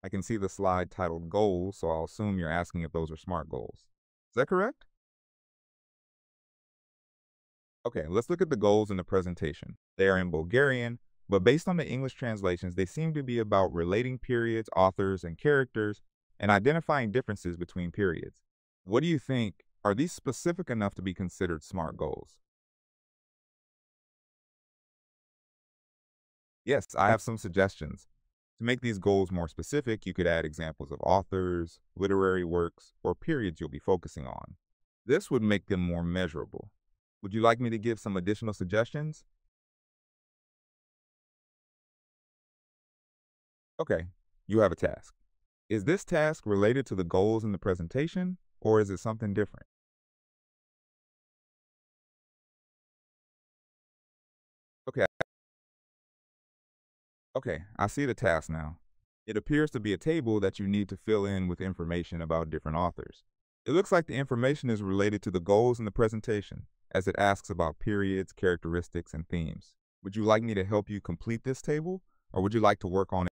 I can see the slide titled Goals, so I'll assume you're asking if those are SMART goals. Is that correct? Okay, let's look at the goals in the presentation. They are in Bulgarian, but based on the English translations, they seem to be about relating periods, authors, and characters, and identifying differences between periods. What do you think? Are these specific enough to be considered SMART goals? Yes, I have some suggestions. To make these goals more specific, you could add examples of authors, literary works, or periods you'll be focusing on. This would make them more measurable. Would you like me to give some additional suggestions? Okay, you have a task. Is this task related to the goals in the presentation, or is it something different? Okay, okay, I see the task now. It appears to be a table that you need to fill in with information about different authors. It looks like the information is related to the goals in the presentation, as it asks about periods, characteristics, and themes. Would you like me to help you complete this table, or would you like to work on it?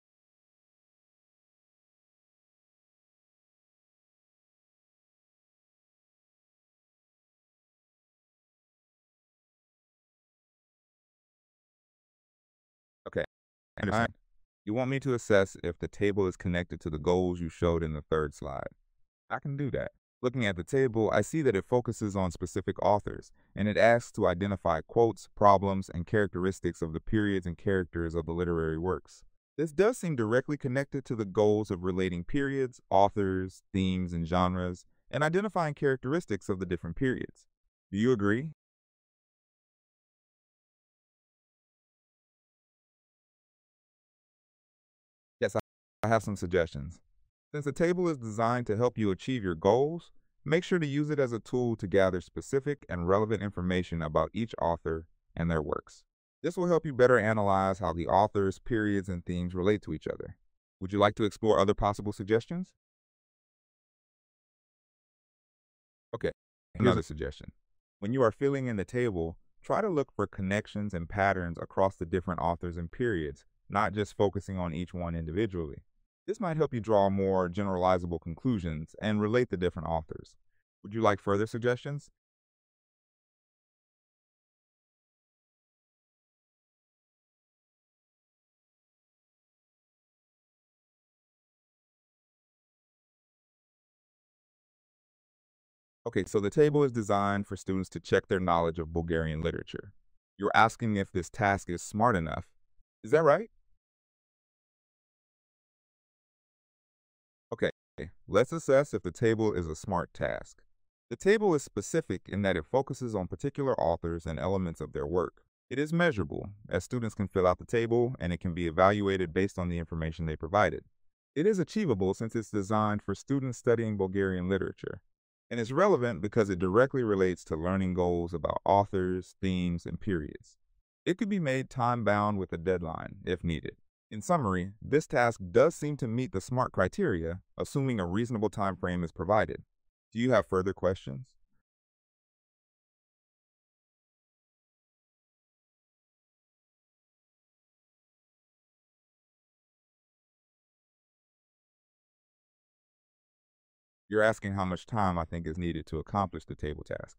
Okay, I understand. You want me to assess if the table is connected to the goals you showed in the third slide. I can do that. Looking at the table, I see that it focuses on specific authors, and it asks to identify quotes, problems, and characteristics of the periods and characters of the literary works. This does seem directly connected to the goals of relating periods, authors, themes, and genres, and identifying characteristics of the different periods. Do you agree? Yes, I have some suggestions. Since the table is designed to help you achieve your goals, make sure to use it as a tool to gather specific and relevant information about each author and their works. This will help you better analyze how the authors, periods, and themes relate to each other. Would you like to explore other possible suggestions? Okay, another suggestion. When you are filling in the table, try to look for connections and patterns across the different authors and periods, not just focusing on each one individually. This might help you draw more generalizable conclusions and relate the different authors. Would you like further suggestions? Okay, so the table is designed for students to check their knowledge of Bulgarian literature. You're asking if this task is smart enough. Is that right? Okay, let's assess if the table is a smart task. The table is specific in that it focuses on particular authors and elements of their work. It is measurable, as students can fill out the table and it can be evaluated based on the information they provided. It is achievable since it's designed for students studying Bulgarian literature, and it's relevant because it directly relates to learning goals about authors, themes, and periods. It could be made time-bound with a deadline, if needed. In summary, this task does seem to meet the SMART criteria, assuming a reasonable time frame is provided. Do you have further questions? You're asking how much time I think is needed to accomplish the table task.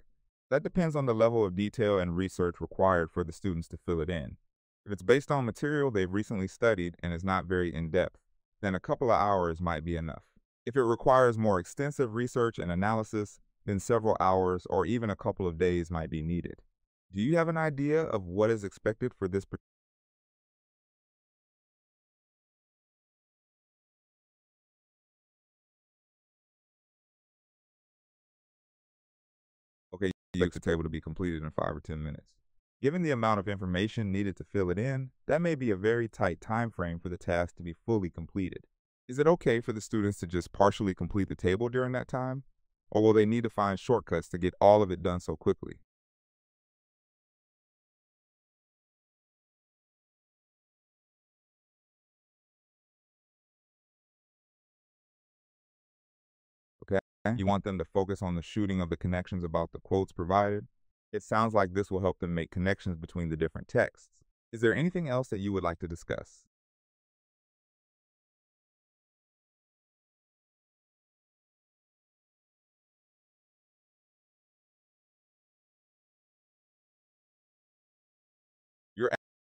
That depends on the level of detail and research required for the students to fill it in. If it's based on material they've recently studied and is not very in-depth, then a couple of hours might be enough. If it requires more extensive research and analysis, then several hours or even a couple of days might be needed. Do you have an idea of what is expected for this? Okay, you expect the table to be completed in 5 or 10 minutes. Given the amount of information needed to fill it in, that may be a very tight time frame for the task to be fully completed. Is it okay for the students to just partially complete the table during that time? Or will they need to find shortcuts to get all of it done so quickly? Okay, you want them to focus on the shooting of the connections about the quotes provided? It sounds like this will help them make connections between the different texts. Is there anything else that you would like to discuss?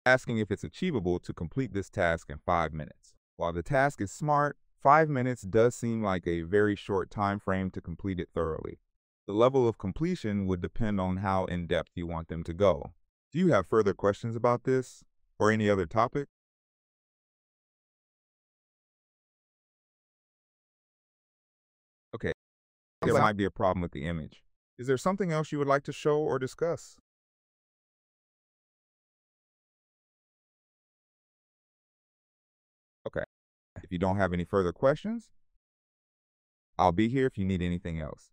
asking if it's achievable to complete this task in 5 minutes. While the task is smart, 5 minutes does seem like a very short time frame to complete it thoroughly. The level of completion would depend on how in-depth you want them to go. Do you have further questions about this or any other topic? Okay, there might be a problem with the image. Is there something else you would like to show or discuss? Okay, if you don't have any further questions, I'll be here if you need anything else.